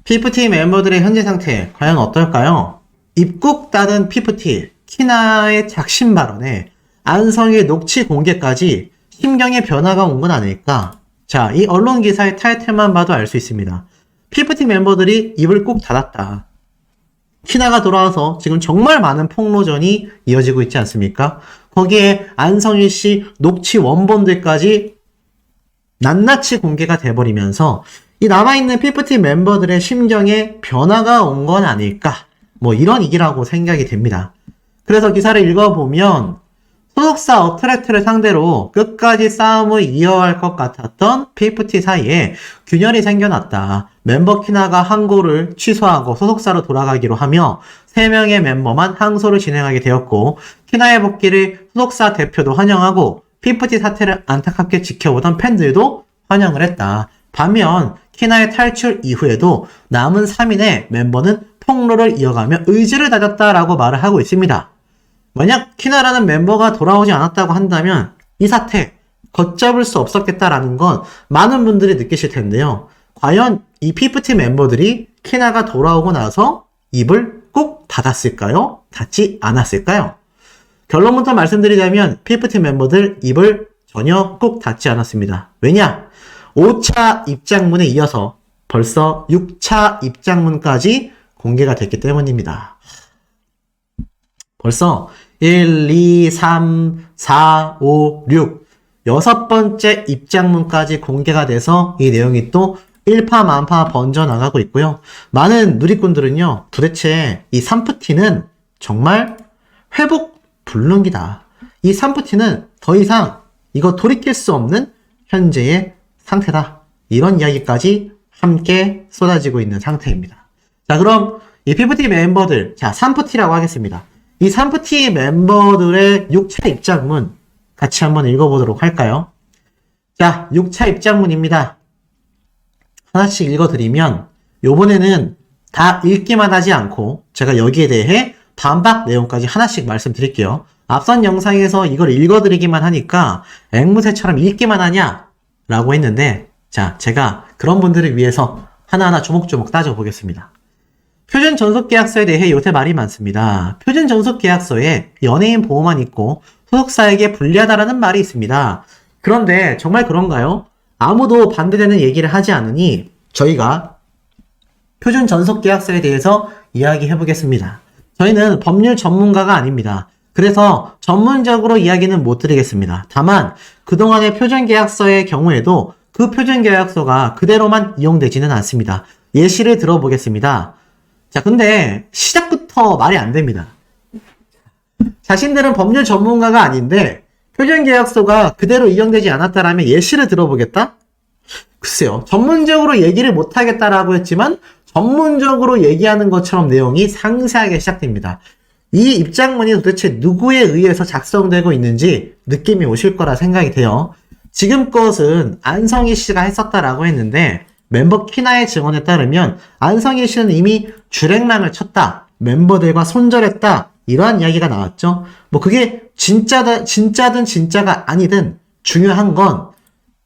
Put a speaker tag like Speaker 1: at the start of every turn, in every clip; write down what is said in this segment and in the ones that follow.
Speaker 1: 피프티 멤버들의 현재 상태 과연 어떨까요? 입국 닫은 피프티, 키나의 작심 발언에 안성의 녹취 공개까지 심경의 변화가 온 건 아닐까? 자, 이 언론 기사의 타이틀만 봐도 알 수 있습니다. 피프티 멤버들이 입을 꼭 닫았다. 키나가 돌아와서 지금 정말 많은 폭로전이 이어지고 있지 않습니까? 거기에 안성일 씨 녹취 원본들까지 낱낱이 공개가 돼버리면서 이 남아있는 피프티 멤버들의 심경에 변화가 온 건 아닐까? 뭐 이런 얘기라고 생각이 됩니다. 그래서 기사를 읽어보면 소속사 어트랙트를 상대로 끝까지 싸움을 이어갈 것 같았던 피프티 사이에 균열이 생겨났다. 멤버 키나가 항고를 취소하고 소속사로 돌아가기로 하며 3명의 멤버만 항소를 진행하게 되었고 키나의 복귀를 소속사 대표도 환영하고 피프티 사태를 안타깝게 지켜보던 팬들도 환영을 했다. 반면 키나의 탈출 이후에도 남은 3인의 멤버는 폭로를 이어가며 의지를 다졌다라고 말을 하고 있습니다. 만약 키나라는 멤버가 돌아오지 않았다고 한다면 이 사태 걷잡을 수 없었겠다라는 건 많은 분들이 느끼실 텐데요. 과연 이 피프티 멤버들이 키나가 돌아오고 나서 입을 꼭 닫았을까요? 닫지 않았을까요? 결론부터 말씀드리자면 피프티 멤버들 입을 전혀 꼭 닫지 않았습니다. 왜냐? 5차 입장문에 이어서 벌써 6차 입장문까지 공개가 됐기 때문입니다. 벌써 1, 2, 3, 4, 5, 6 6번째 입장문까지 공개가 돼서 이 내용이 또 일파만파 번져나가고 있고요. 많은 누리꾼들은요. 도대체 이 산프티는 정말 회복 불능이다. 이 산프티는 더 이상 이거 돌이킬 수 없는 현재의 상태다. 이런 이야기까지 함께 쏟아지고 있는 상태입니다. 자, 그럼 이 피프티 멤버들, 자, 산프티라고 하겠습니다. 이 산프티 멤버들의 6차 입장문 같이 한번 읽어보도록 할까요? 자, 6차 입장문입니다. 하나씩 읽어드리면 요번에는 다 읽기만 하지 않고 제가 여기에 대해 반박 내용까지 하나씩 말씀드릴게요. 앞선 영상에서 이걸 읽어드리기만 하니까 앵무새처럼 읽기만 하냐? 라고 했는데 자, 제가 그런 분들을 위해서 하나하나 조목조목 따져보겠습니다. 표준 전속계약서에 대해 요새 말이 많습니다. 표준 전속계약서에 연예인 보호만 있고 소속사에게 불리하다라는 말이 있습니다. 그런데 정말 그런가요? 아무도 반대되는 얘기를 하지 않으니 저희가 표준 전속계약서에 대해서 이야기해 보겠습니다. 저희는 법률 전문가가 아닙니다. 그래서 전문적으로 이야기는 못 드리겠습니다. 다만 그동안의 표준계약서의 경우에도 그 표준계약서가 그대로만 이용되지는 않습니다. 예시를 들어보겠습니다. 자, 근데 시작부터 말이 안 됩니다. 자신들은 법률 전문가가 아닌데 표준계약서가 그대로 이용되지 않았다라면 예시를 들어보겠다? 글쎄요. 전문적으로 얘기를 못하겠다라고 했지만 전문적으로 얘기하는 것처럼 내용이 상세하게 시작됩니다. 이 입장문이 도대체 누구에 의해서 작성되고 있는지 느낌이 오실 거라 생각이 돼요. 지금 것은 안성희 씨가 했었다라고 했는데 멤버 키나의 증언에 따르면 안성희 씨는 이미 주랭랑을 쳤다. 멤버들과 손절했다. 이러한 이야기가 나왔죠. 뭐 그게 진짜든 진짜가 아니든 중요한 건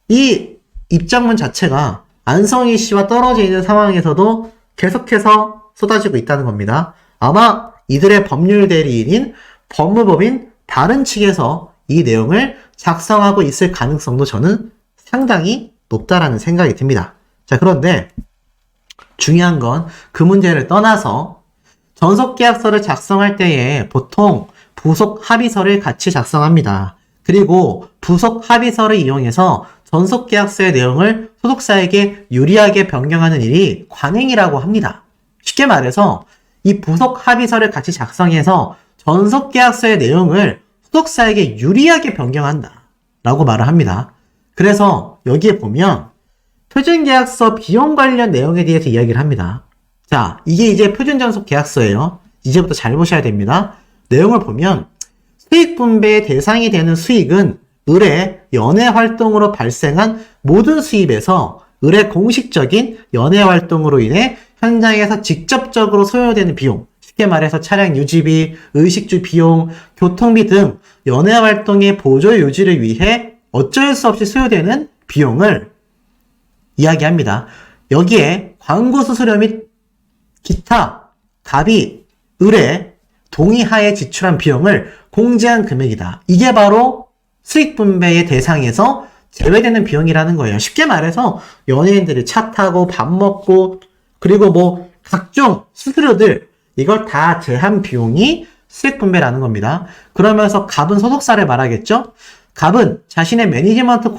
Speaker 1: 이 입장문 자체가 안성희 씨와 떨어져 있는 상황에서도 계속해서 쏟아지고 있다는 겁니다. 아마 이들의 법률 대리인인 법무법인 다른 측에서 이 내용을 작성하고 있을 가능성도 저는 상당히 높다라는 생각이 듭니다. 자, 그런데 중요한 건 그 문제를 떠나서 전속계약서를 작성할 때에 보통 부속 합의서를 같이 작성합니다. 그리고 부속 합의서를 이용해서 전속계약서의 내용을 소속사에게 유리하게 변경하는 일이 관행이라고 합니다. 쉽게 말해서 이 부속 합의서를 같이 작성해서 전속계약서의 내용을 소속사에게 유리하게 변경한다 라고 말을 합니다. 그래서 여기에 보면 표준계약서 비용 관련 내용에 대해서 이야기를 합니다. 자, 이게 이제 표준전속계약서예요. 이제부터 잘 보셔야 됩니다. 내용을 보면 수익 분배의 대상이 되는 수익은 을의 연예 활동으로 발생한 모든 수입에서 을의 공식적인 연예 활동으로 인해 현장에서 직접적으로 소요되는 비용, 쉽게 말해서 차량 유지비, 의식주 비용, 교통비 등 연예 활동의 보조 유지를 위해 어쩔 수 없이 소요되는 비용을 이야기합니다. 여기에 광고 수수료 및 기타, 갑이, 의뢰, 동의하에 지출한 비용을 공제한 금액이다. 이게 바로 수익 분배의 대상에서 제외되는 비용이라는 거예요. 쉽게 말해서 연예인들이 차 타고 밥 먹고 그리고 뭐 각종 수수료들 이걸 다 제한 비용이 수익 분배라는 겁니다. 그러면서 갑은 소속사를 말하겠죠? 갑은 자신의 매니지먼트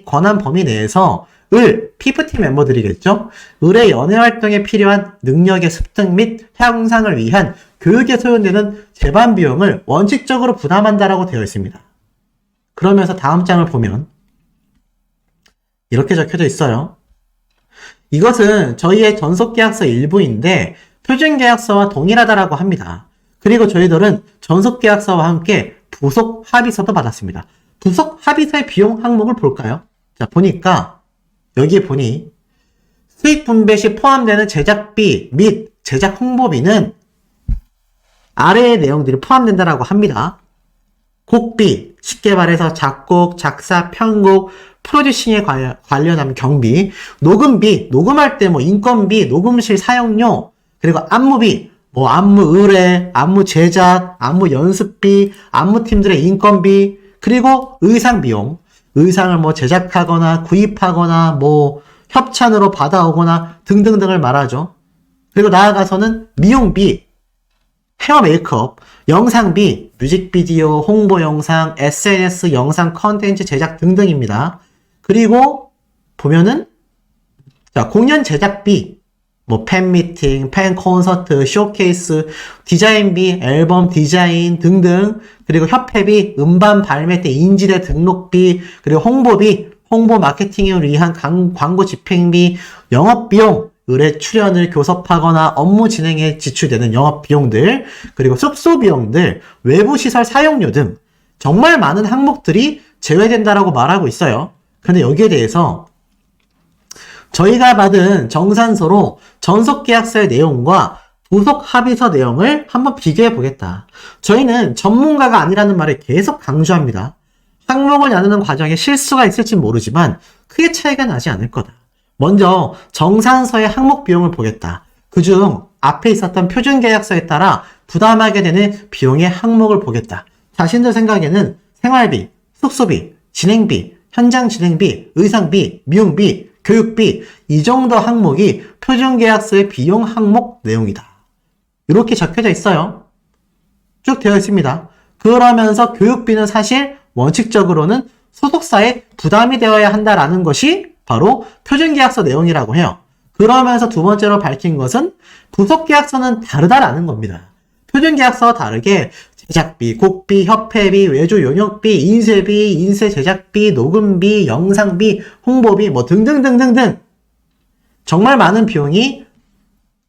Speaker 1: 권한 범위 내에서 P50 멤버들이겠죠? 을의 연예 활동에 필요한 능력의 습득 및 향상을 위한 교육에 소요되는 제반 비용을 원칙적으로 부담한다라고 되어 있습니다. 그러면서 다음 장을 보면 이렇게 적혀져 있어요. 이것은 저희의 전속계약서 일부인데 표준계약서와 동일하다라고 합니다. 그리고 저희들은 전속계약서와 함께 부속합의서도 받았습니다. 부속합의서의 비용 항목을 볼까요? 자, 보니까 여기에 보니 수익 분배 시 포함되는 제작비 및 제작 홍보비는 아래의 내용들이 포함된다라고 합니다. 곡비, 쉽게 말해서 작곡, 작사, 편곡, 프로듀싱에 관련한 경비, 녹음비, 녹음할 때 뭐 인건비, 녹음실 사용료, 그리고 안무비, 뭐 안무 의뢰, 안무 제작, 안무 연습비, 안무팀들의 인건비, 그리고 의상 비용, 의상을 뭐 제작하거나 구입하거나 뭐 협찬으로 받아오거나 등등등을 말하죠. 그리고 나아가서는 미용비, 헤어 메이크업, 영상비, 뮤직비디오, 홍보 영상, SNS 영상 컨텐츠 제작 등등입니다. 그리고 보면은 자, 공연 제작비, 뭐 팬미팅, 팬콘서트, 쇼케이스, 디자인비, 앨범 디자인 등등, 그리고 협회비, 음반 발매 때 인지대 등록비, 그리고 홍보비, 홍보 마케팅을 위한 광고 집행비, 영업비용, 의뢰 출연을 교섭하거나 업무 진행에 지출되는 영업비용들, 그리고 숙소비용들, 외부시설 사용료 등 정말 많은 항목들이 제외된다라고 말하고 있어요. 근데 여기에 대해서 저희가 받은 정산서로 전속계약서의 내용과 부속합의서 내용을 한번 비교해 보겠다. 저희는 전문가가 아니라는 말을 계속 강조합니다. 항목을 나누는 과정에 실수가 있을지 모르지만 크게 차이가 나지 않을 거다. 먼저 정산서의 항목 비용을 보겠다. 그중 앞에 있었던 표준계약서에 따라 부담하게 되는 비용의 항목을 보겠다. 자신들 생각에는 생활비, 숙소비, 진행비, 현장 진행비, 의상비, 미용비, 교육비 이 정도 항목이 표준계약서의 비용 항목 내용이다. 이렇게 적혀져 있어요. 쭉 되어 있습니다. 그러면서 교육비는 사실 원칙적으로는 소속사에 부담이 되어야 한다라는 것이 바로 표준계약서 내용이라고 해요. 그러면서 두 번째로 밝힌 것은 부속계약서는 다르다라는 겁니다. 표준계약서와 다르게 제작비, 곡비, 협회비, 외주 용역비, 인쇄비, 인쇄 제작비, 녹음비, 영상비, 홍보비 뭐 등등등등등 정말 많은 비용이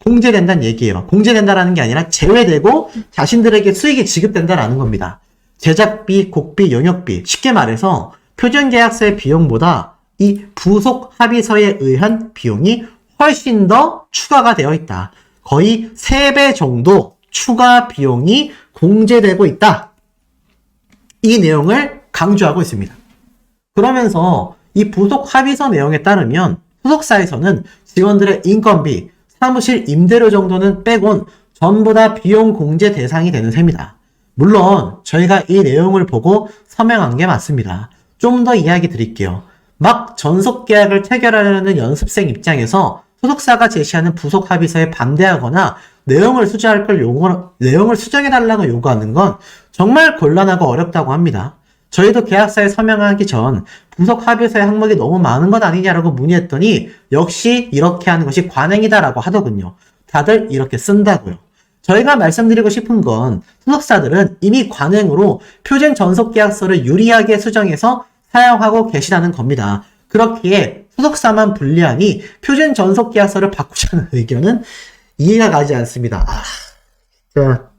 Speaker 1: 공제된다는 얘기예요. 공제된다라는 게 아니라 제외되고 자신들에게 수익이 지급된다라는 겁니다. 제작비, 곡비, 용역비 쉽게 말해서 표준계약서의 비용보다 이 부속합의서에 의한 비용이 훨씬 더 추가가 되어 있다. 거의 3배 정도 추가 비용이 공제되고 있다. 이 내용을 강조하고 있습니다. 그러면서 이 부속합의서 내용에 따르면 소속사에서는 직원들의 인건비, 사무실 임대료 정도는 빼곤 전부 다 비용 공제 대상이 되는 셈이다. 물론 저희가 이 내용을 보고 서명한 게 맞습니다. 좀 더 이야기 드릴게요. 막 전속계약을 체결하려는 연습생 입장에서 소속사가 제시하는 부속합의서에 반대하거나 내용을 수정해달라고 요구하는 건 정말 곤란하고 어렵다고 합니다. 저희도 계약서에 서명하기 전 부속합의서의 항목이 너무 많은 것 아니냐라고 문의했더니 역시 이렇게 하는 것이 관행이다라고 하더군요. 다들 이렇게 쓴다고요. 저희가 말씀드리고 싶은 건 소속사들은 이미 관행으로 표준 전속계약서를 유리하게 수정해서 사용하고 계시다는 겁니다. 그렇기에 소속사만 불리하니 표준 전속계약서를 바꾸자는 의견은 이해가 가지 않습니다.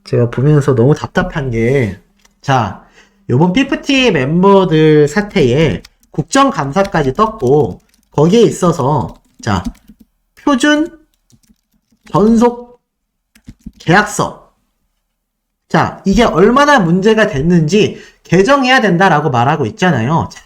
Speaker 1: 제가 보면서 너무 답답한 게, 자, 요번 P50 멤버들 사태에 국정감사까지 떴고, 거기에 있어서, 자, 표준 전속 계약서. 자, 이게 얼마나 문제가 됐는지 개정해야 된다라고 말하고 있잖아요. 자,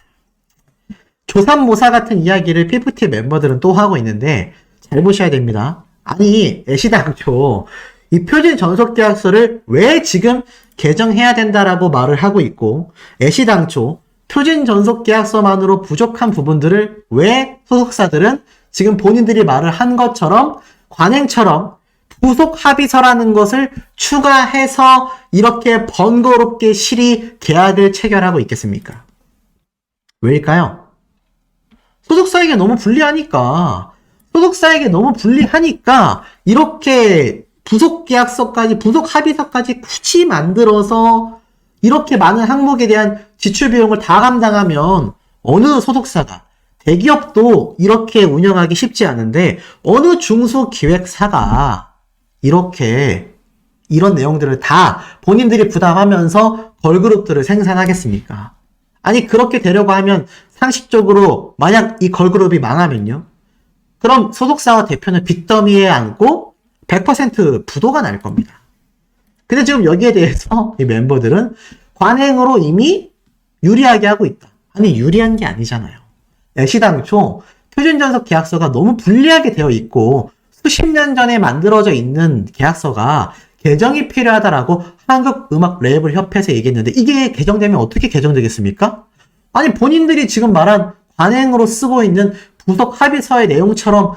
Speaker 1: 조삼모사 같은 이야기를 P50 멤버들은 또 하고 있는데, 잘 보셔야 됩니다. 아니, 애시당초 이 표준 전속 계약서를 왜 지금 개정해야 된다라고 말을 하고 있고, 애시당초 표준 전속 계약서만으로 부족한 부분들을 왜 소속사들은 지금 본인들이 말을 한 것처럼 관행처럼 부속 합의서라는 것을 추가해서 이렇게 번거롭게 실이 계약을 체결하고 있겠습니까? 왜일까요? 소속사에게 너무 불리하니까. 소속사에게 너무 불리하니까 이렇게 부속 계약서까지, 부속 합의서까지 굳이 만들어서 이렇게 많은 항목에 대한 지출 비용을 다 감당하면 어느 소속사가, 대기업도 이렇게 운영하기 쉽지 않은데 어느 중소기획사가 이렇게 이런 내용들을 다 본인들이 부담하면서 걸그룹들을 생산하겠습니까? 아니, 그렇게 되려고 하면 상식적으로 만약 이 걸그룹이 망하면요? 그럼 소속사와 대표는 빚더미에 안고 100% 부도가 날 겁니다. 근데 지금 여기에 대해서 이 멤버들은 관행으로 이미 유리하게 하고 있다. 아니, 유리한 게 아니잖아요. 애시당초 표준전속 계약서가 너무 불리하게 되어 있고 수십 년 전에 만들어져 있는 계약서가 개정이 필요하다라고 한국음악레이블협회에서 얘기했는데 이게 개정되면 어떻게 개정되겠습니까? 아니, 본인들이 지금 말한 관행으로 쓰고 있는 부속 합의서의 내용처럼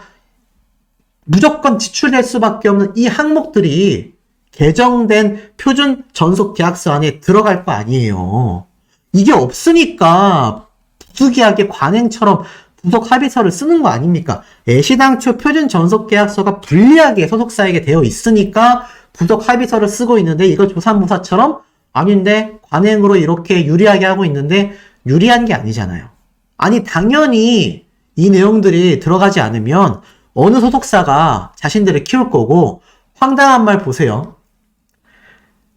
Speaker 1: 무조건 지출될 수밖에 없는 이 항목들이 개정된 표준 전속 계약서 안에 들어갈 거 아니에요. 이게 없으니까 부득이하게 관행처럼 부속 합의서를 쓰는 거 아닙니까? 애시당초 표준 전속 계약서가 불리하게 소속사에게 되어 있으니까 부속 합의서를 쓰고 있는데 이걸 조삼모사처럼 아닌데 관행으로 이렇게 유리하게 하고 있는데 유리한 게 아니잖아요. 아니, 당연히 이 내용들이 들어가지 않으면 어느 소속사가 자신들을 키울 거고, 황당한 말 보세요.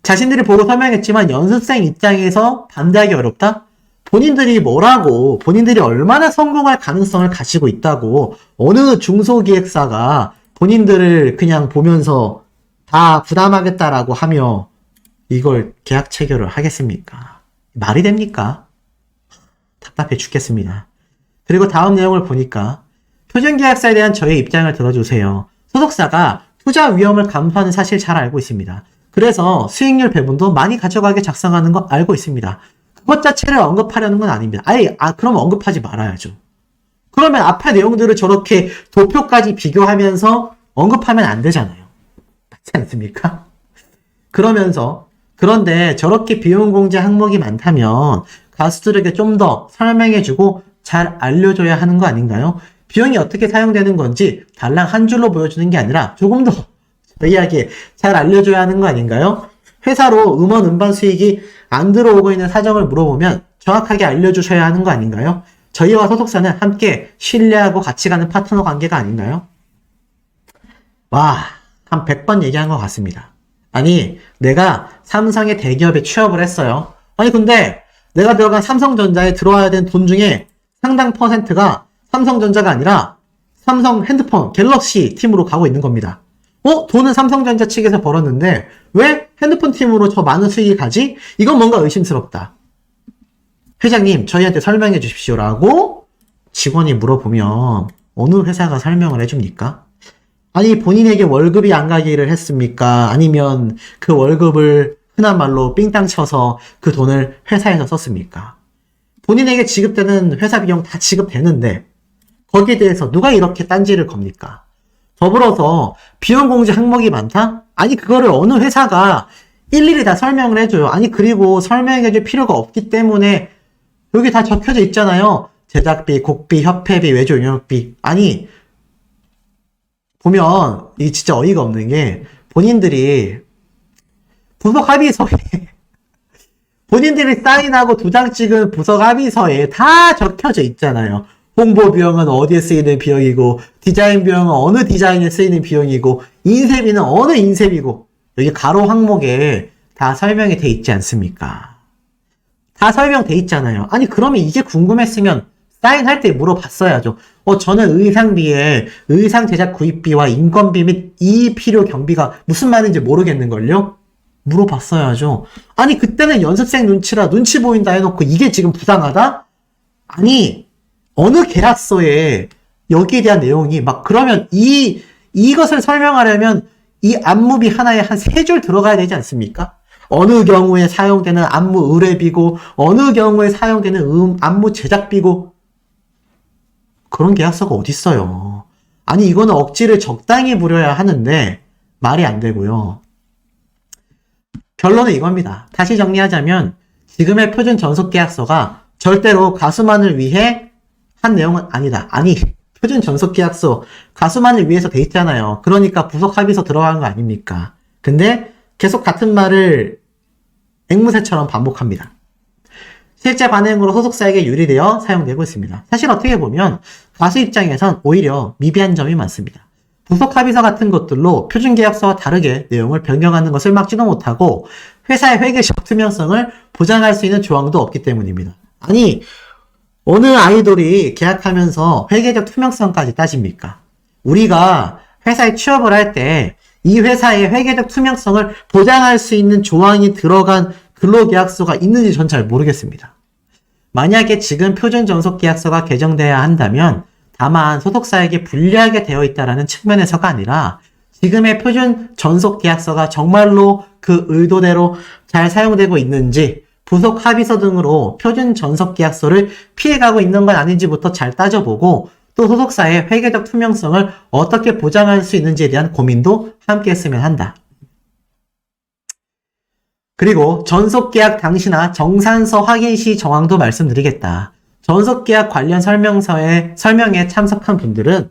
Speaker 1: 자신들이 보고 설명했지만 연습생 입장에서 반대하기 어렵다? 본인들이 뭐라고, 본인들이 얼마나 성공할 가능성을 가지고 있다고 어느 중소기획사가 본인들을 그냥 보면서 다 부담하겠다라고 하며 이걸 계약 체결을 하겠습니까? 말이 됩니까? 답답해 죽겠습니다. 그리고 다음 내용을 보니까 표준계약서에 대한 저의 입장을 들어주세요. 소속사가 투자 위험을 감수하는 사실 잘 알고 있습니다. 그래서 수익률 배분도 많이 가져가게 작성하는 거 알고 있습니다. 그것 자체를 언급하려는 건 아닙니다. 그럼 언급하지 말아야죠. 그러면 앞에 내용들을 저렇게 도표까지 비교하면서 언급하면 안 되잖아요. 맞지 않습니까? 그런데 저렇게 비용 공제 항목이 많다면 가수들에게 좀 더 설명해주고 잘 알려줘야 하는 거 아닌가요? 비용이 어떻게 사용되는 건지 달랑 한 줄로 보여주는 게 아니라 조금 더 저희에게 잘 알려줘야 하는 거 아닌가요? 회사로 음원 음반 수익이 안 들어오고 있는 사정을 물어보면 정확하게 알려주셔야 하는 거 아닌가요? 저희와 소속사는 함께 신뢰하고 같이 가는 파트너 관계가 아닌가요? 와, 한 100번 얘기한 것 같습니다. 아니, 내가 삼성의 대기업에 취업을 했어요. 아니, 근데 내가 들어간 삼성전자에 들어와야 되는 돈 중에 상당 퍼센트가 삼성전자가 아니라 삼성 핸드폰, 갤럭시 팀으로 가고 있는 겁니다. 돈은 삼성전자 측에서 벌었는데 왜 핸드폰 팀으로 저 많은 수익이 가지? 이건 뭔가 의심스럽다. 회장님, 저희한테 설명해 주십시오라고 직원이 물어보면 어느 회사가 설명을 해줍니까? 아니, 본인에게 월급이 안 가기를 했습니까? 아니면 그 월급을 흔한 말로 삥땅 쳐서 그 돈을 회사에서 썼습니까? 본인에게 지급되는 회사 비용 다 지급되는데 거기에 대해서 누가 이렇게 딴지를 겁니까? 더불어서 비용 공제 항목이 많다? 아니, 그거를 어느 회사가 일일이 다 설명을 해줘요. 아니, 그리고 설명해줄 필요가 없기 때문에 여기 다 적혀져 있잖아요. 제작비, 곡비, 협회비, 외주 운영비. 아니, 보면 이 진짜 어이가 없는 게 본인들이 부속 합의서에 본인들이 사인하고 두 장 찍은 부속 합의서에 다 적혀져 있잖아요. 홍보 비용은 어디에 쓰이는 비용이고, 디자인 비용은 어느 디자인에 쓰이는 비용이고, 인쇄비는 어느 인쇄비고, 여기 가로 항목에 다 설명이 돼 있지 않습니까? 다 설명돼 있잖아요. 아니, 그러면 이게 궁금했으면 사인할 때 물어봤어야죠. 저는 의상비에 의상 제작 구입비와 인건비 및 이 필요 경비가 무슨 말인지 모르겠는걸요? 물어봤어야죠. 아니, 그때는 연습생 눈치라 눈치 보인다 해놓고 이게 지금 부당하다? 아니, 어느 계약서에 여기에 대한 내용이 막 그러면 이것을 설명하려면 이 안무비 하나에 한 3줄 들어가야 되지 않습니까? 어느 경우에 사용되는 안무 의뢰비고 어느 경우에 사용되는 안무 제작비고 그런 계약서가 어딨어요. 아니 이거는 억지를 적당히 부려야 하는데 말이 안 되고요. 결론은 이겁니다. 다시 정리하자면 지금의 표준 전속계약서가 절대로 가수만을 위해 한 내용은 아니다. 아니 표준 전속계약서 가수만을 위해서 돼 있잖아요. 그러니까 부속 합의서 들어가는 거 아닙니까? 근데 계속 같은 말을 앵무새처럼 반복합니다. 실제 반응으로 소속사에게 유리되어 사용되고 있습니다. 사실 어떻게 보면 가수 입장에선 오히려 미비한 점이 많습니다. 부속 합의서 같은 것들로 표준 계약서와 다르게 내용을 변경하는 것을 막지도 못하고 회사의 회계적 투명성을 보장할 수 있는 조항도 없기 때문입니다. 아니 어느 아이돌이 계약하면서 회계적 투명성까지 따집니까? 우리가 회사에 취업을 할 때 이 회사의 회계적 투명성을 보장할 수 있는 조항이 들어간 근로계약서가 있는지 전 잘 모르겠습니다. 만약에 지금 표준 전속계약서가 개정돼야 한다면 다만 소속사에게 불리하게 되어 있다는 측면에서가 아니라 지금의 표준 전속계약서가 정말로 그 의도대로 잘 사용되고 있는지 부속 합의서 등으로 표준 전속계약서를 피해가고 있는 건 아닌지부터 잘 따져보고 또 소속사의 회계적 투명성을 어떻게 보장할 수 있는지에 대한 고민도 함께 했으면 한다. 그리고 전속계약 당시나 정산서 확인 시 정황도 말씀드리겠다. 전속계약 관련 설명에 참석한 분들은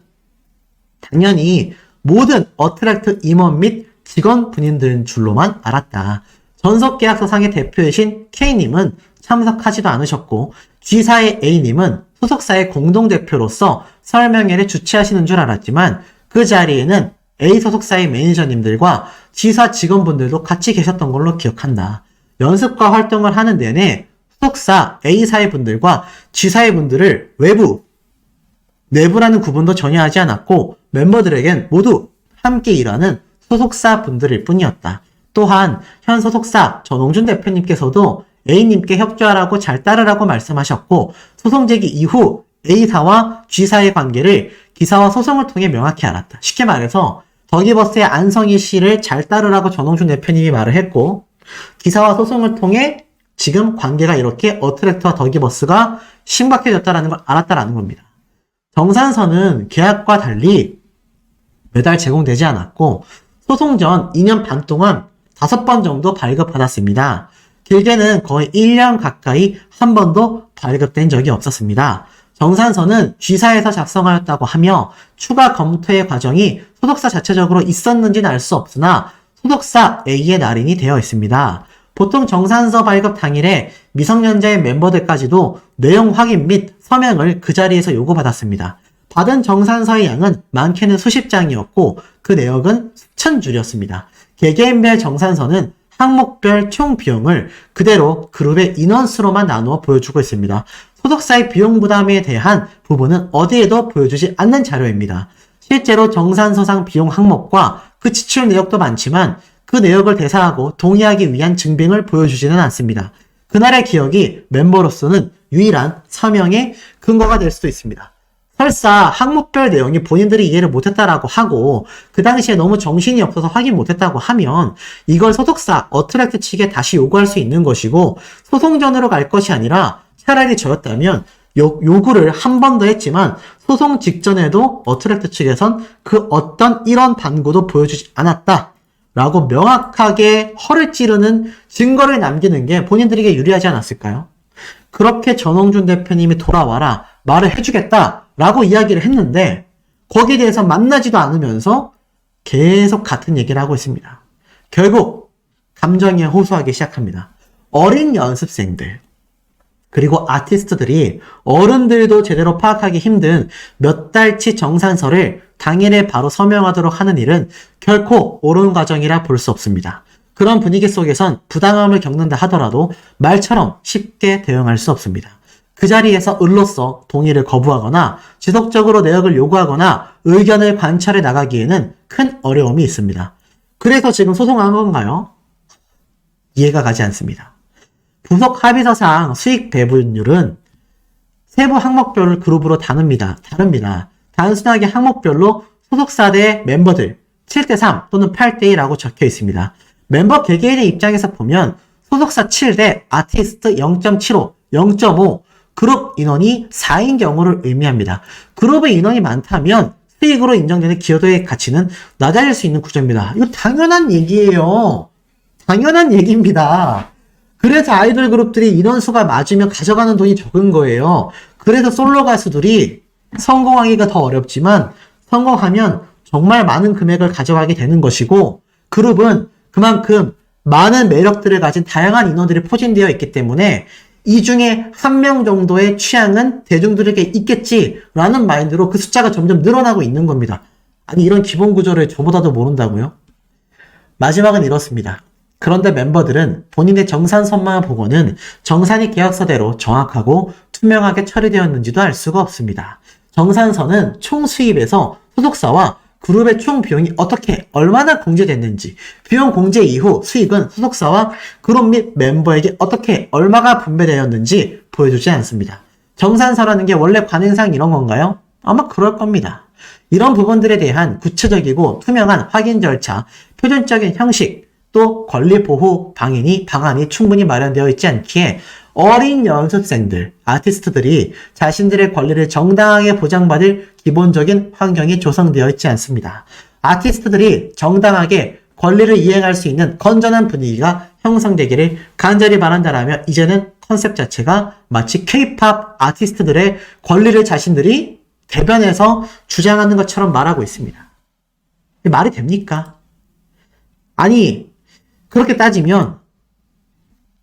Speaker 1: 당연히 모든 어트랙트 임원 및 직원 분인들인 줄로만 알았다. 전속계약서상의 대표이신 K님은 참석하지도 않으셨고 G사의 A님은 소속사의 공동대표로서 설명회를 주최하시는 줄 알았지만 그 자리에는 A 소속사의 매니저님들과 G사 직원분들도 같이 계셨던 걸로 기억한다. 연습과 활동을 하는 내내 소속사 A사의 분들과 G사의 분들을 내부라는 구분도 전혀 하지 않았고 멤버들에겐 모두 함께 일하는 소속사 분들일 뿐이었다. 또한 현 소속사 전홍준 대표님께서도 A님께 협조하라고 잘 따르라고 말씀하셨고 소송 제기 이후 A사와 G사의 관계를 기사와 소송을 통해 명확히 알았다. 쉽게 말해서 더기버스의 안성희 씨를 잘 따르라고 전홍준 대표님이 말을 했고 기사와 소송을 통해 지금 관계가 이렇게 어트랙트와 더기버스가 심각해졌다는 걸 알았다라는 겁니다. 정산서는 계약과 달리 매달 제공되지 않았고 소송 전 2년 반 동안 5번 정도 발급받았습니다. 길게는 거의 1년 가까이 한 번도 발급된 적이 없었습니다. 정산서는 G사에서 작성하였다고 하며 추가 검토의 과정이 소속사 자체적으로 있었는지는 알 수 없으나 소속사 A의 날인이 되어 있습니다. 보통 정산서 발급 당일에 미성년자의 멤버들까지도 내용 확인 및 서명을 그 자리에서 요구받았습니다. 받은 정산서의 양은 많게는 수십 장이었고 그 내역은 수천 줄이었습니다. 개개인별 정산서는 항목별 총 비용을 그대로 그룹의 인원수로만 나누어 보여주고 있습니다. 소속사의 비용 부담에 대한 부분은 어디에도 보여주지 않는 자료입니다. 실제로 정산서상 비용 항목과 그 지출 내역도 많지만 그 내역을 대사하고 동의하기 위한 증빙을 보여주지는 않습니다. 그날의 기억이 멤버로서는 유일한 서명의 근거가 될 수도 있습니다. 설사 항목별 내용이 본인들이 이해를 못했다라고 하고 그 당시에 너무 정신이 없어서 확인 못했다고 하면 이걸 소속사 어트랙트 측에 다시 요구할 수 있는 것이고 소송전으로 갈 것이 아니라 차라리 저였다면 요구를 한 번 더 했지만 소송 직전에도 어트랙트 측에선 그 어떤 이런 반구도 보여주지 않았다 라고 명확하게 허를 찌르는 증거를 남기는 게 본인들에게 유리하지 않았을까요? 그렇게 전홍준 대표님이 돌아와라 말을 해주겠다 라고 이야기를 했는데 거기에 대해서 만나지도 않으면서 계속 같은 얘기를 하고 있습니다. 결국 감정에 호소하기 시작합니다. 어린 연습생들 그리고 아티스트들이 어른들도 제대로 파악하기 힘든 몇 달치 정산서를 당일에 바로 서명하도록 하는 일은 결코 옳은 과정이라 볼 수 없습니다. 그런 분위기 속에선 부당함을 겪는다 하더라도 말처럼 쉽게 대응할 수 없습니다. 그 자리에서 을로서 동의를 거부하거나 지속적으로 내역을 요구하거나 의견을 관찰해 나가기에는 큰 어려움이 있습니다. 그래서 지금 소송한 건가요? 이해가 가지 않습니다. 부속 합의서상 수익 배분율은 세부 항목별을 그룹으로 다릅니다. 단순하게 항목별로 소속사 대 멤버들 7대3 또는 8대2라고 적혀 있습니다. 멤버 개개인의 입장에서 보면 소속사 7대 아티스트 0.75, 0.5 그룹 인원이 4인 경우를 의미합니다. 그룹의 인원이 많다면 수익으로 인정되는 기여도의 가치는 낮아질 수 있는 구조입니다. 이거 당연한 얘기예요. 당연한 얘기입니다. 그래서 아이돌 그룹들이 인원수가 맞으면 가져가는 돈이 적은 거예요. 그래서 솔로 가수들이 성공하기가 더 어렵지만 성공하면 정말 많은 금액을 가져가게 되는 것이고 그룹은 그만큼 많은 매력들을 가진 다양한 인원들이 포진되어 있기 때문에 이 중에 한 명 정도의 취향은 대중들에게 있겠지라는 마인드로 그 숫자가 점점 늘어나고 있는 겁니다. 아니 이런 기본 구조를 저보다도 모른다고요? 마지막은 이렇습니다. 그런데 멤버들은 본인의 정산서만 보고는 정산이 계약서대로 정확하고 투명하게 처리되었는지도 알 수가 없습니다. 정산서는 총 수입에서 소속사와 그룹의 총 비용이 어떻게 얼마나 공제됐는지 비용 공제 이후 수익은 소속사와 그룹 및 멤버에게 어떻게 얼마가 분배되었는지 보여주지 않습니다. 정산서라는 게 원래 관행상 이런 건가요? 아마 그럴 겁니다. 이런 부분들에 대한 구체적이고 투명한 확인 절차, 표준적인 형식, 또 권리 보호 방안이 충분히 마련되어 있지 않기에 어린 연습생들, 아티스트들이 자신들의 권리를 정당하게 보장받을 기본적인 환경이 조성되어 있지 않습니다. 아티스트들이 정당하게 권리를 이행할 수 있는 건전한 분위기가 형성되기를 간절히 바란다라며 이제는 컨셉 자체가 마치 K-POP 아티스트들의 권리를 자신들이 대변해서 주장하는 것처럼 말하고 있습니다. 말이 됩니까? 아니, 그렇게 따지면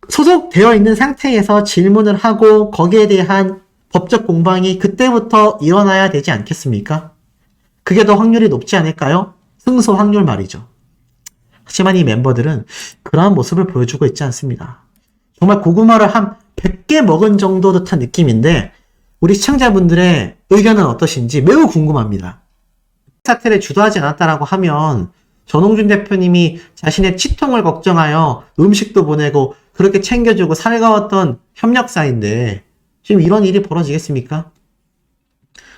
Speaker 1: 소속되어 있는 상태에서 질문을 하고 거기에 대한 법적 공방이 그때부터 일어나야 되지 않겠습니까? 그게 더 확률이 높지 않을까요? 승소 확률 말이죠. 하지만 이 멤버들은 그러한 모습을 보여주고 있지 않습니다. 정말 고구마를 한 100개 먹은 정도 듯한 느낌인데 우리 시청자분들의 의견은 어떠신지 매우 궁금합니다. 사태를 주도하지 않았다라고 하면 전홍준 대표님이 자신의 치통을 걱정하여 음식도 보내고 그렇게 챙겨주고 살가웠던 협력사인데 지금 이런 일이 벌어지겠습니까?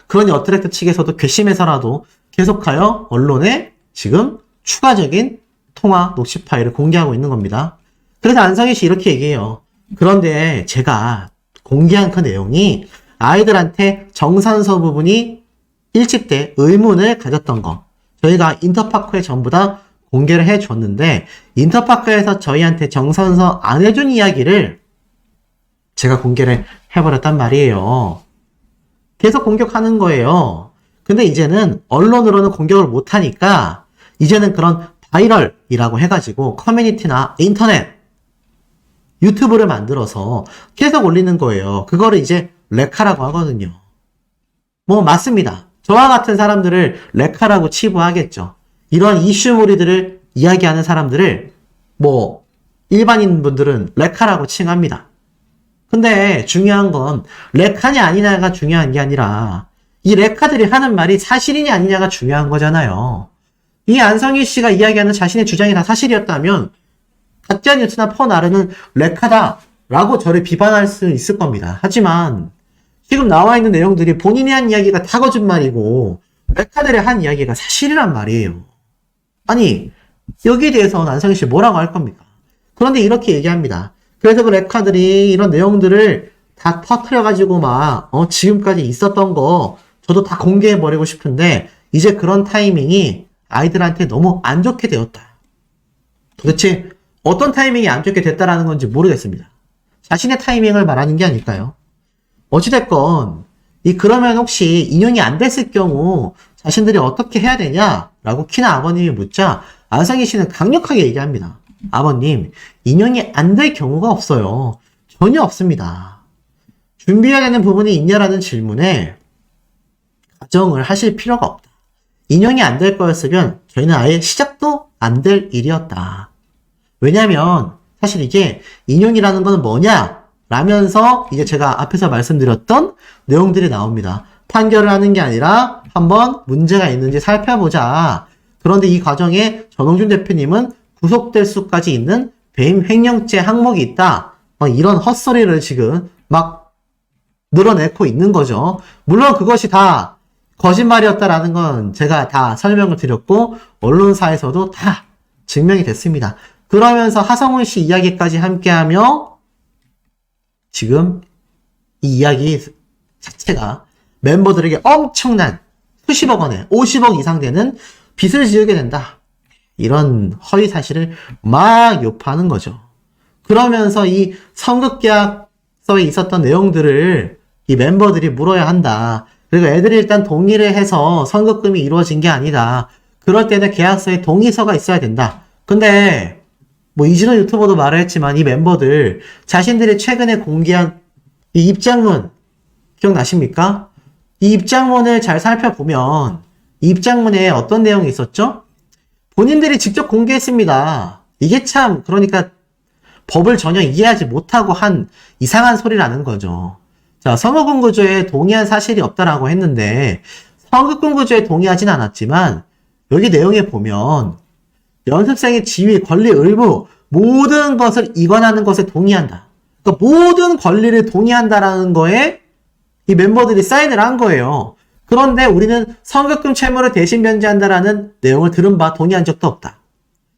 Speaker 1: 그러니 어트랙트 측에서도 괘씸해서라도 계속하여 언론에 지금 추가적인 통화 녹취 파일을 공개하고 있는 겁니다. 그래서 안성희 씨 이렇게 얘기해요. 그런데 제가 공개한 그 내용이 아이들한테 정산서 부분이 일집 때 의문을 가졌던 거 저희가 인터파크에 전부 다 공개를 해줬는데 인터파크에서 저희한테 정산서 안 해준 이야기를 제가 공개를 해버렸단 말이에요. 계속 공격하는 거예요. 근데 이제는 언론으로는 공격을 못하니까 이제는 그런 바이럴이라고 해가지고 커뮤니티나 인터넷, 유튜브를 만들어서 계속 올리는 거예요. 그거를 이제 레카라고 하거든요. 뭐 맞습니다. 저와 같은 사람들을 레카라고 치부하겠죠. 이런 이슈몰이들을 이야기하는 사람들을 뭐 일반인 분들은 레카라고 칭합니다. 근데 중요한 건 레카냐 아니냐가 중요한 게 아니라 이 레카들이 하는 말이 사실이냐 아니냐가 중요한 거잖아요. 이 안성희 씨가 이야기하는 자신의 주장이 다 사실이었다면 가짜뉴스나 퍼나르는 레카다라고 저를 비판할 수 있을 겁니다. 하지만 지금 나와 있는 내용들이 본인이 한 이야기가 다 거짓말이고 레카들이 한 이야기가 사실이란 말이에요. 아니 여기에 대해서는 안성희 씨 뭐라고 할 겁니까? 그런데 이렇게 얘기합니다. 그래서 그 레카들이 이런 내용들을 다 터트려가지고 막 지금까지 있었던 거 저도 다 공개해버리고 싶은데 이제 그런 타이밍이 아이들한테 너무 안 좋게 되었다. 도대체 어떤 타이밍이 안 좋게 됐다라는 건지 모르겠습니다. 자신의 타이밍을 말하는 게 아닐까요? 어찌됐건 그러면 혹시 인용이 안 됐을 경우 자신들이 어떻게 해야 되냐라고 키나 아버님이 묻자 안성희 씨는 강력하게 얘기합니다. 아버님, 인용이 안 될 경우가 없어요. 전혀 없습니다. 준비해야 되는 부분이 있냐라는 질문에 가정을 하실 필요가 없다. 인용이 안 될 거였으면 저희는 아예 시작도 안 될 일이었다. 왜냐면 사실 이게 인용이라는 건 뭐냐? 라면서 이제 제가 앞에서 말씀드렸던 내용들이 나옵니다. 판결을 하는 게 아니라 한번 문제가 있는지 살펴보자. 그런데 이 과정에 전홍준 대표님은 구속될 수까지 있는 배임 횡령죄 항목이 있다. 막 이런 헛소리를 지금 막 늘어내고 있는 거죠. 물론 그것이 다 거짓말이었다라는 건 제가 다 설명을 드렸고 언론사에서도 다 증명이 됐습니다. 그러면서 하성훈 씨 이야기까지 함께하며 지금 이 이야기 자체가 멤버들에게 엄청난 수십억 원에 50억 이상 되는 빚을 지우게 된다. 이런 허위 사실을 막 유포하는 거죠. 그러면서 이 선급계약서에 있었던 내용들을 이 멤버들이 물어야 한다. 그리고 애들이 일단 동의를 해서 선급금이 이루어진 게 아니다. 그럴 때는 계약서에 동의서가 있어야 된다. 근데 뭐 이진호 유튜버도 말을 했지만 이 멤버들 자신들이 최근에 공개한 이 입장문 기억나십니까? 이 입장문을 잘 살펴보면 이 입장문에 어떤 내용이 있었죠? 본인들이 직접 공개했습니다. 이게 참 그러니까 법을 전혀 이해하지 못하고 한 이상한 소리라는 거죠. 자, 선거금 구조에 동의한 사실이 없다라고 했는데 선거금 구조에 동의하진 않았지만 여기 내용에 보면 연습생의 지위, 권리, 의무 모든 것을 이관하는 것에 동의한다. 그러니까 모든 권리를 동의한다라는 거에 이 멤버들이 사인을 한 거예요. 그런데 우리는 선급금 채무를 대신 변제한다라는 내용을 들은 바 동의한 적도 없다.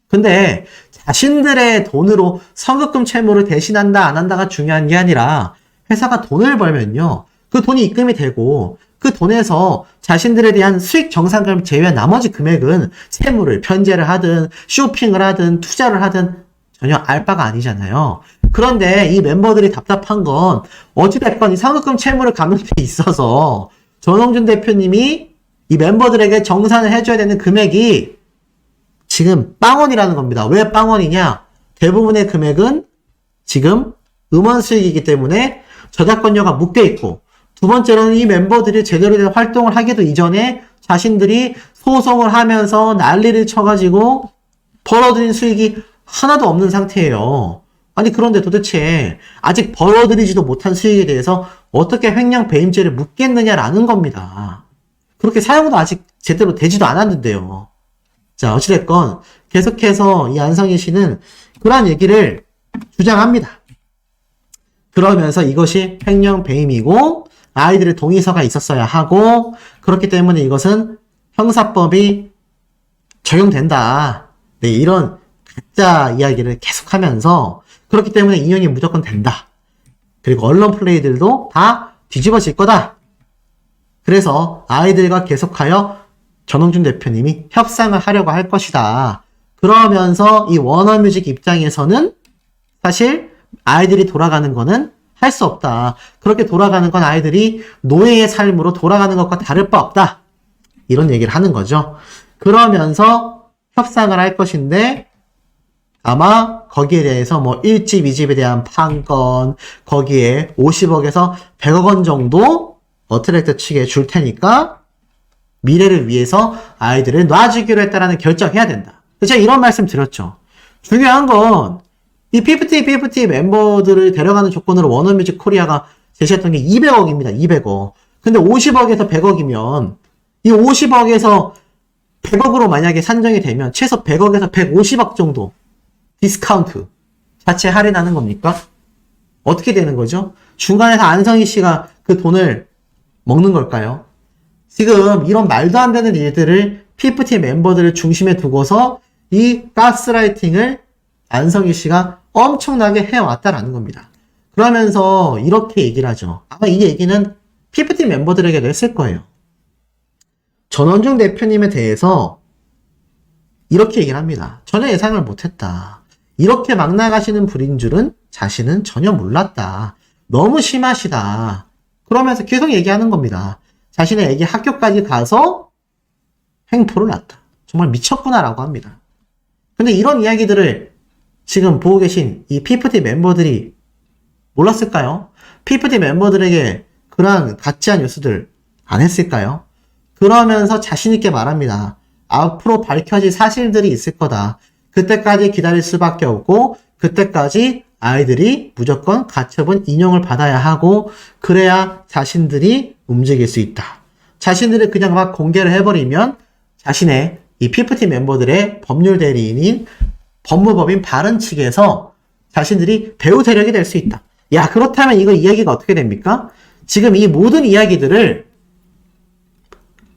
Speaker 1: 근데 자신들의 돈으로 선급금 채무를 대신한다 안 한다가 중요한 게 아니라 회사가 돈을 벌면요. 그 돈이 입금이 되고 그 돈에서 자신들에 대한 수익 정산금을 제외한 나머지 금액은 채무를 편제를 하든 쇼핑을 하든 투자를 하든 전혀 알 바가 아니잖아요. 그런데 이 멤버들이 답답한 건 어찌됐건 이 선급금 채무를 갚는 데 있어서 전홍준 대표님이 이 멤버들에게 정산을 해줘야 되는 금액이 지금 빵원이라는 겁니다. 왜 빵원이냐? 대부분의 금액은 지금 음원 수익이기 때문에 저작권료가 묶여있고 두 번째로는 이 멤버들이 제대로 된 활동을 하기도 이전에 자신들이 소송을 하면서 난리를 쳐가지고 벌어들인 수익이 하나도 없는 상태예요. 아니 그런데 도대체 아직 벌어들이지도 못한 수익에 대해서 어떻게 횡령 배임죄를 묻겠느냐라는 겁니다. 그렇게 사용도 아직 제대로 되지도 않았는데요. 자, 어찌됐건 계속해서 이 안성희 씨는 그러한 얘기를 주장합니다. 그러면서 이것이 횡령 배임이고 아이들의 동의서가 있었어야 하고 그렇기 때문에 이것은 형사법이 적용된다. 네, 이런 가짜 이야기를 계속하면서 그렇기 때문에 인연이 무조건 된다. 그리고 언론 플레이들도 다 뒤집어질 거다. 그래서 아이들과 계속하여 전홍준 대표님이 협상을 하려고 할 것이다. 그러면서 이 워너뮤직 입장에서는 사실 아이들이 돌아가는 거는 할 수 없다. 그렇게 돌아가는 건 아이들이 노예의 삶으로 돌아가는 것과 다를 바 없다. 이런 얘기를 하는 거죠. 그러면서 협상을 할 것인데 아마 거기에 대해서 뭐 1집, 2집에 대한 판권, 거기에 50억에서 100억 원 정도 어트랙터 측에 줄 테니까 미래를 위해서 아이들을 놔주기로 했다라는 결정해야 된다. 제가 이런 말씀 드렸죠. 중요한 건 이 피프티 멤버들을 데려가는 조건으로 워너뮤직 코리아가 제시했던 게 200억입니다. 200억. 근데 50억에서 100억이면 이 50억에서 100억으로 만약에 산정이 되면 최소 100억에서 150억 정도 디스카운트 자체 할인하는 겁니까? 어떻게 되는 거죠? 중간에서 안성희 씨가 그 돈을 먹는 걸까요? 지금 이런 말도 안 되는 일들을 피프티 멤버들을 중심에 두고서 이 가스라이팅을 안성희 씨가 엄청나게 해왔다라는 겁니다. 그러면서 이렇게 얘기를 하죠. 아마 이 얘기는 피프티 멤버들에게도 했을 거예요. 전원중 대표님에 대해서 이렇게 얘기를 합니다. 전혀 예상을 못했다. 이렇게 막 나가시는 분인 줄은 자신은 전혀 몰랐다. 너무 심하시다. 그러면서 계속 얘기하는 겁니다. 자신의 애기 학교까지 가서 횡포를 놨다. 정말 미쳤구나라고 합니다. 근데 이런 이야기들을 지금 보고 계신 이 피프티 멤버들이 몰랐을까요? 피프티 멤버들에게 그러한 가짜한 뉴스들 안 했을까요? 그러면서 자신있게 말합니다. 앞으로 밝혀질 사실들이 있을 거다. 그때까지 기다릴 수밖에 없고 그때까지 아이들이 무조건 가처분 인용을 받아야 하고 그래야 자신들이 움직일 수 있다. 자신들이 그냥 막 공개를 해버리면 자신의 이 피프티 멤버들의 법률 대리인인 법무법인 바른 측에서 자신들이 배후 세력이 될 수 있다. 야, 그렇다면 이거 이야기가 어떻게 됩니까? 지금 이 모든 이야기들을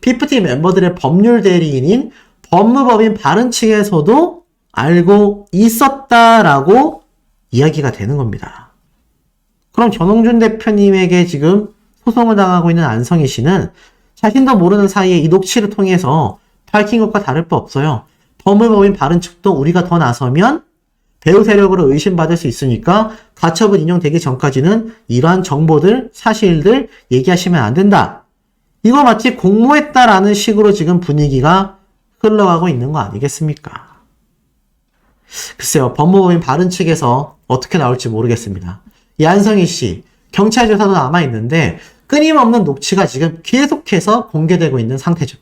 Speaker 1: PPT 멤버들의 법률 대리인인 법무법인 바른 측에서도 알고 있었다라고 이야기가 되는 겁니다. 그럼 전홍준 대표님에게 지금 소송을 당하고 있는 안성희 씨는 자신도 모르는 사이에 이 녹취를 통해서 밝힌 것과 다를 바 없어요. 법무법인 바른 측도 우리가 더 나서면 배후 세력으로 의심받을 수 있으니까 가처분 인용되기 전까지는 이러한 정보들, 사실들 얘기하시면 안 된다. 이거 마치 공모했다라는 식으로 지금 분위기가 흘러가고 있는 거 아니겠습니까? 글쎄요, 법무법인 바른 측에서 어떻게 나올지 모르겠습니다. 이 안성희 씨, 경찰 조사도 남아있는데 끊임없는 녹취가 지금 계속해서 공개되고 있는 상태죠.